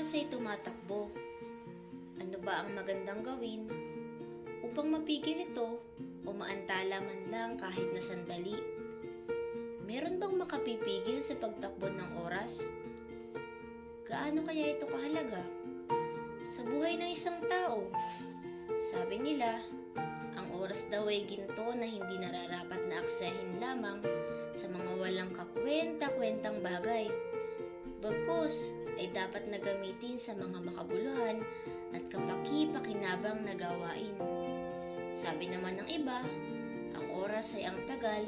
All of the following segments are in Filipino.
oras ay tumatakbo. Ano ba ang magandang gawin upang mapigil ito o maantala man lang kahit na sandali? Meron bang makapipigil sa pagtakbo ng oras? Gaano kaya ito kahalaga sa buhay ng isang tao? Sabi nila, ang oras daw ay ginto na hindi nararapat na aksayahin lamang sa mga walang kakwenta-kwentang bagay. Bagkus ay dapat na gamitin sa mga makabuluhan at kapaki-pakinabang na gawain. Sabi naman ng iba, ang oras ay ang tagal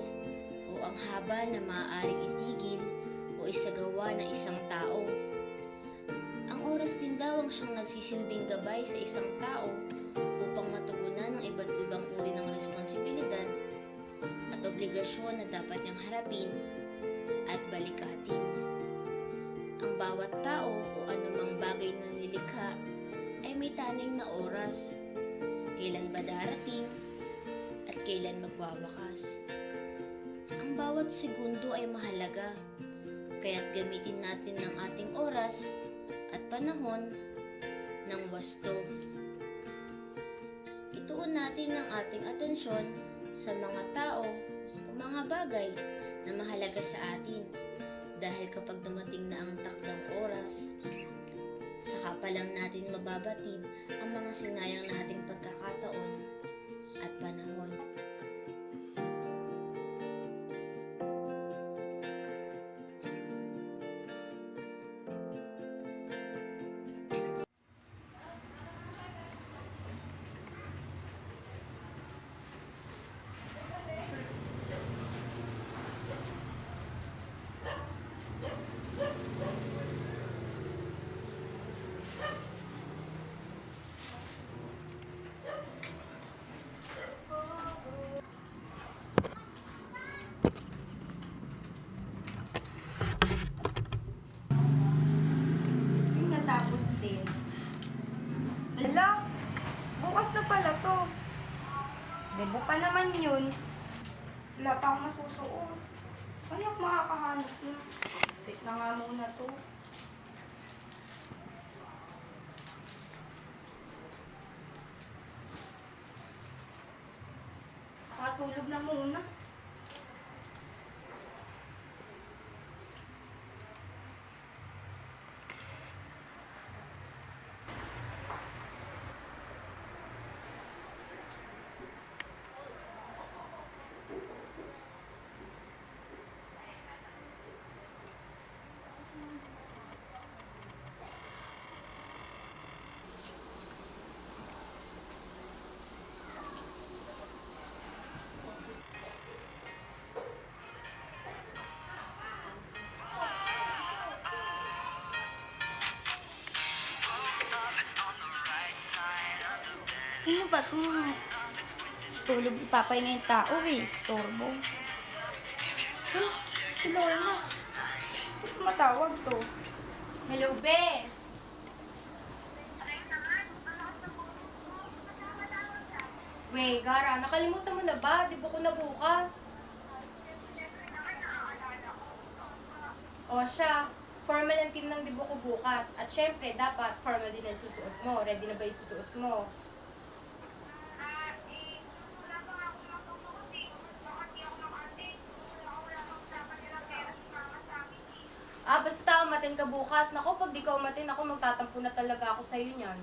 o ang haba na maaaring itigil o isagawa ng isang tao. Ang oras din daw ang siyang nagsisilbing gabay sa isang tao upang matugunan ng iba't ibang uri ng responsibilidad at obligasyon na dapat niyang harapin at balikatin. Ang bawat tao o anumang bagay na nilikha ay may taning na oras. Kailan ba darating at kailan magwawakas? Ang bawat segundo ay mahalaga, kaya't gamitin natin ng ating oras at panahon ng wasto. Ituon natin ang ating atensyon sa mga tao o mga bagay na mahalaga sa atin. Dahil kapag dumating na ang takdang oras, saka pa lang natin mababatid ang mga sinayang nating pagkakataon at panahon. Yung natapos din. Ala, bukas na pala to. Debo pa naman yun. Wala pa akong masusuot. Ano yung makakahanap na? Wait na nga muna to. Makatulog na muna. Ano ba ito? Tulog ipapay na yung tao eh. Storbo. Si Lorna. Ba't matawag to? Hello, Bes! Wey, Gara, nakalimutan mo na ba? Di ba ko na bukas? O siya, formal ang team ng dibo ko bukas. At syempre, dapat formal din ang susuot mo. Ready na ba yung susuot mo? Basta umatin ka bukas. Naku, pag di ka umatin, ako magtatampo na talaga ako sa'yo niyan.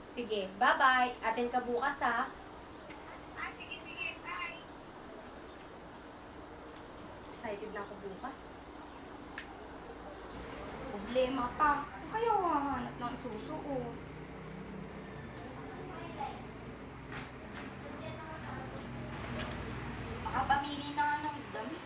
Sige, bye-bye. Atin ka bukas, ha? Excited na ako bukas. Problema pa. Kaya hahanap ng isusuot. Makapamili na nga ng damit.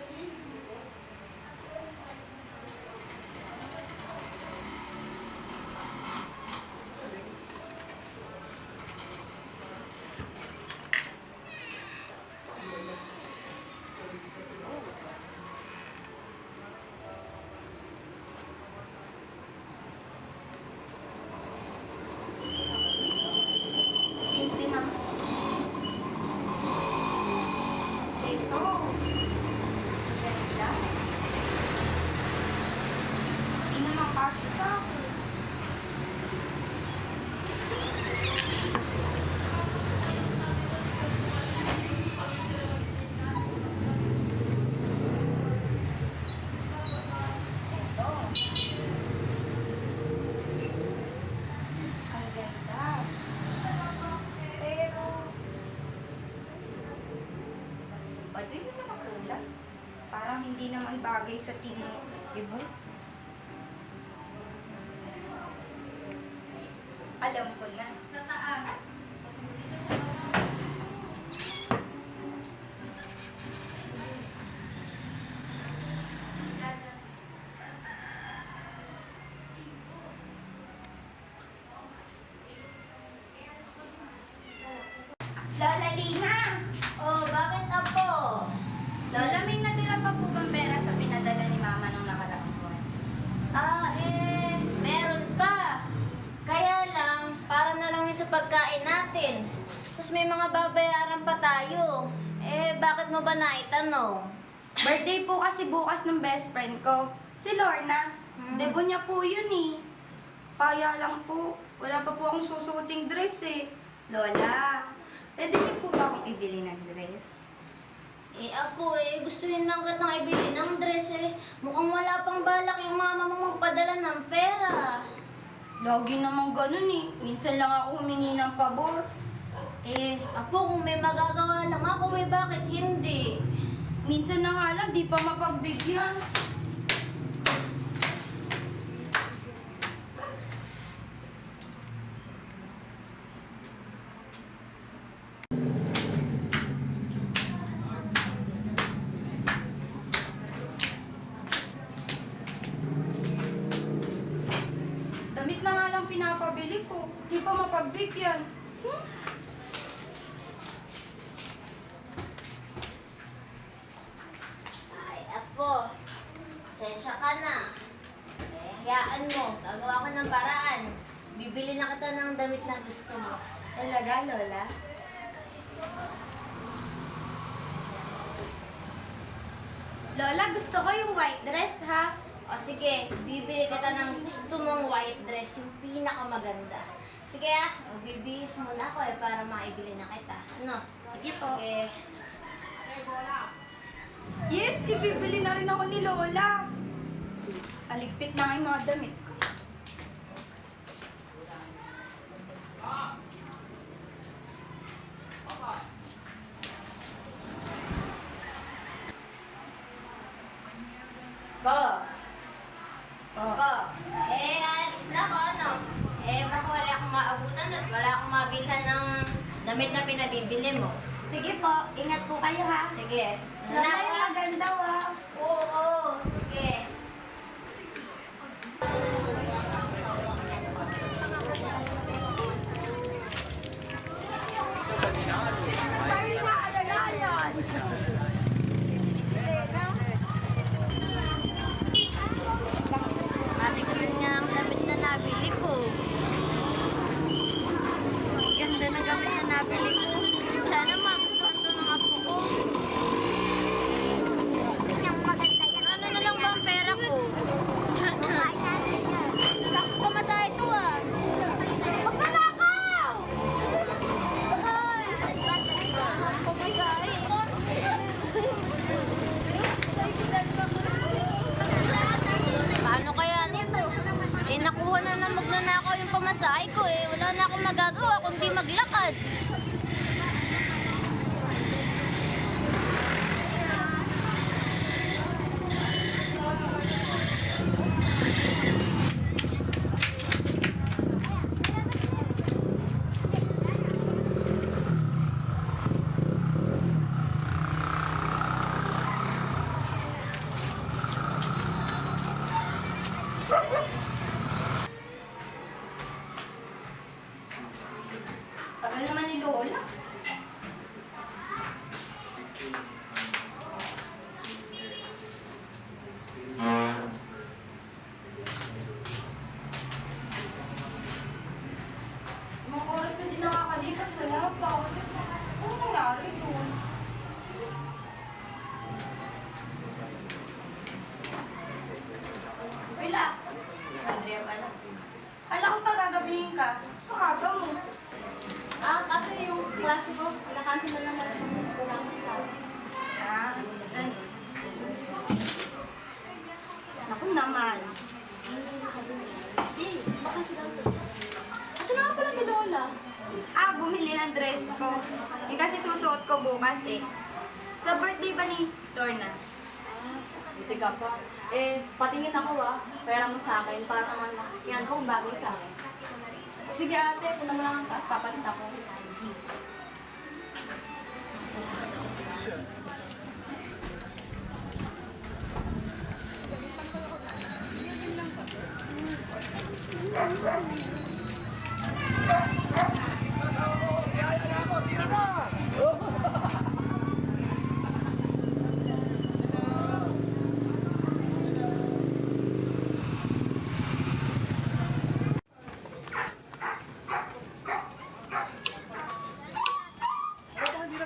na hindi naman bagay sa team mo. Diba? Alam ko na. Sa taas. Lola Lina! Oh, bakit apo? Lola, may natira pa po bang pera sa pinadala ni Mama nung nakaraang buwan? Meron pa. Kaya lang, para na lang yun sa pagkain natin. Tapos may mga babayaran pa tayo. Bakit mo ba naitanong? Birthday po kasi bukas ng best friend ko. Si Lorna. Debo niya po yun eh. Kaya lang po, wala pa po akong susuoting dress eh. Lola, pwede niyo po ba akong ibili ng dress? Apo, gustuhin lang kitang ibili ng dress Mukhang wala pang balak yung mama mo magpadala ng pera. Lagi namang ganun eh. Minsan lang ako humingi ng pabor. Apo, kung may magagawa lang ako, bakit hindi? Minsan na nga lang, di pa mapagbigyan. Damit na nga lang pinapabili ko. Di pa mapagbigyan. Ay, apo, pasensya ka na. Hayaan mo, gagawa ko ng paraan. Bibili na kita ng damit na gusto mo. Talaga, Lola? Lola, gusto ko yung white dress, ha? O sige, bibili kita ng gusto mong white dress, yung pinakamaganda. Sige magbibihis muna ako para maibili na kita. Ano? Sige po. Sige. Yes, ibibili na rin ako ni Lola. Aligpit na nga yung mga damit ko. Po. Oh. Po. Alis na ako, ano? Baka wala akong maabutan at wala akong mabilhan ng damit na pinabibili mo. Sige po, ingat po kayo ha. Sige. Lola, yung maganda ha. Oo, sige. Mati ko yun nga ang damit na nabili ko. Ganda ng gamit na nabili ko. Sana magustuhan to ng apo ko. Ano na lang ba ang pera ko? Sakto pa masahe ito Magnanakaw! Ay! Sakto masahe. Paano kaya nito? Nakuha na ng magnanakaw yung pamasahe ko Wala na akong magagawa kundi maglakad. Tagal naman ni Lola. Mga oras na din nakakalipas, wala pa. Ano nangyari doon? Wala. Andrea pala. Alam ko pagagabihin ka. Pakaga mo. Kasi yung klase ko, pinakancel na naman yung practice namin. Ganun. Naku naman. Baka sila. Asa na nga pala si Lola? Bumili ng dress ko. Yung kasi susuot ko bukas Sa birthday ba ni Lorna? Buti ka pa. Patingin ako pera mo sa akin para naman yan ko kung bagay sa akin. O sige ate, punta mo lang ang taas, papalit ako.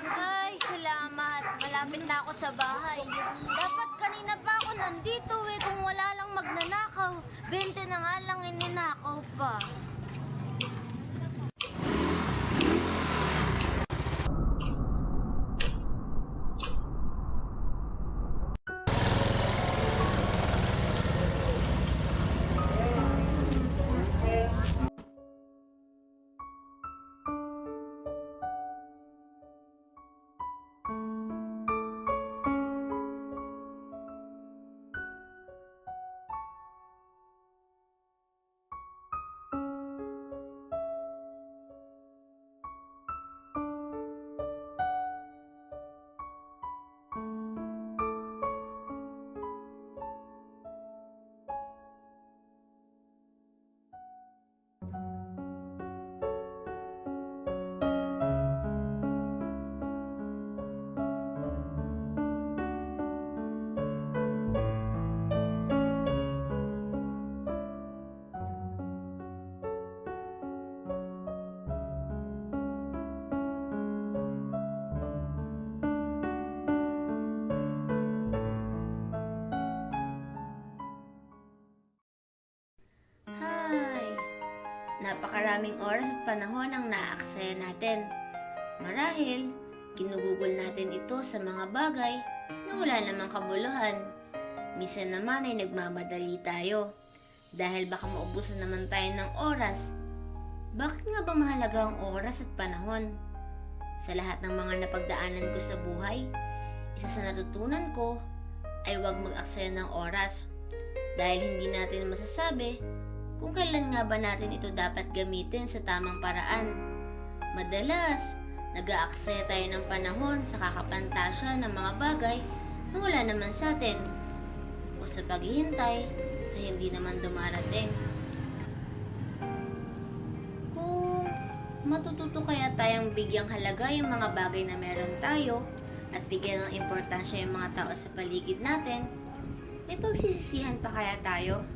Ay, salamat. Malapit na ako sa bahay. Dapat kanina pa ako nandito kung wala lang magnanakaw. 20 na nga lang ininakaw pa. Hi! Napakaraming oras at panahon ang naaaksaya natin. Marahil, ginugugol natin ito sa mga bagay na wala namang kabuluhan. Minsan naman ay nagmamadali tayo dahil baka maubusan naman tayo ng oras. Bakit nga ba mahalaga ang oras at panahon? Sa lahat ng mga napagdaanan ko sa buhay, isa sa natutunan ko ay huwag mag-aksaya ng oras dahil hindi natin masasabi kung kailan nga ba natin ito dapat gamitin sa tamang paraan. Madalas, nag-aaksaya tayo ng panahon sa kakapantasya ng mga bagay na wala naman sa atin o sa paghihintay sa hindi naman dumarating. Kung matututo kaya tayong bigyang halaga yung mga bagay na meron tayo at bigyan ng importansya yung mga tao sa paligid natin, may pagsisisihan pa kaya tayo?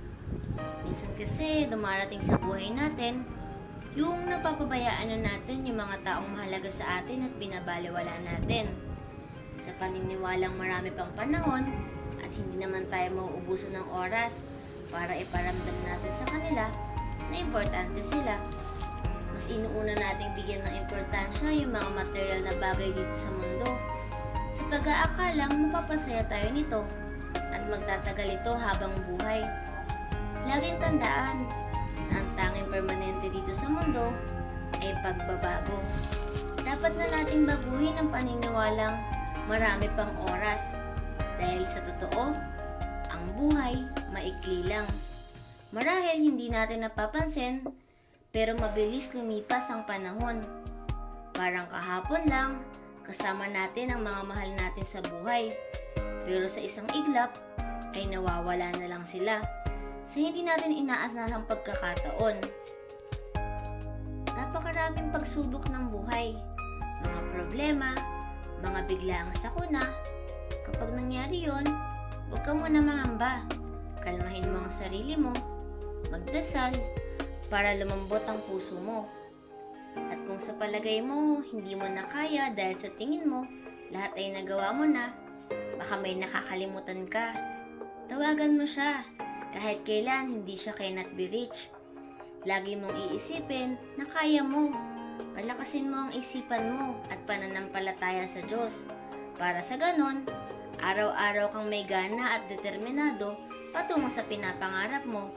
Minsan kasi dumarating sa buhay natin yung napapabayaan na natin yung mga taong mahalaga sa atin at binabaliwala natin. Sa paniniwalang marami pang panahon at hindi naman tayo mauubusan ng oras para iparamdam natin sa kanila na importante sila. Mas inuuna nating bigyan ng importansya yung mga material na bagay dito sa mundo sa pag-aakalang mapapasaya tayo nito at magtatagal ito habang buhay. Laging tandaan na ang tanging permanente dito sa mundo ay pagbabago. Dapat na nating baguhin ang paniniwalang marami pang oras dahil sa totoo, ang buhay maikli lang. Marahil hindi natin napapansin pero mabilis lumipas ang panahon. Parang kahapon lang kasama natin ang mga mahal natin sa buhay pero sa isang iglap ay nawawala na lang sila sa hindi natin inaasahang pagkakataon. Napakaraming pagsubok ng buhay, mga problema, mga biglaang sakuna. Kapag nangyari yon, huwag ka muna mangamba. Kalmahin mo ang sarili mo, magdasal para lumambot ang puso mo. At kung sa palagay mo, hindi mo na kaya dahil sa tingin mo, lahat ay nagawa mo na, baka may nakakalimutan ka. Tawagan mo siya. Kahit kailan hindi siya cannot be reached. Lagi mong iisipin na kaya mo. Palakasin mo ang isipan mo at pananampalataya sa Diyos. Para sa ganon, araw-araw kang may gana at determinado patungo sa pinapangarap mo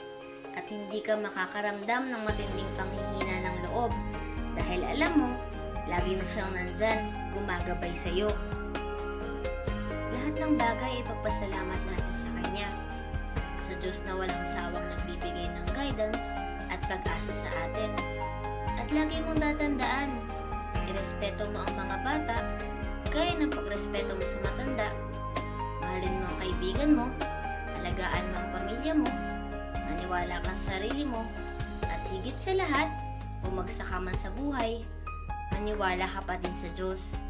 at hindi ka makakaramdam ng matinding panghihina ng loob dahil alam mo, lagi na siyang nandyan, gumagabay sa'yo. Lahat ng bagay ay ipagpasalamat natin sa Kanya. Sa Diyos na walang sawang nagbibigay ng guidance at pag-asa sa atin. At lagi mong tatandaan, irespeto mo ang mga bata, gaya ng pagrespeto mo sa matanda. Mahalin mo ang kaibigan mo, alagaan mo ang pamilya mo, maniwala ka sa sarili mo, at higit sa lahat, bumagsak ka man sa buhay, maniwala ka pa din sa Diyos.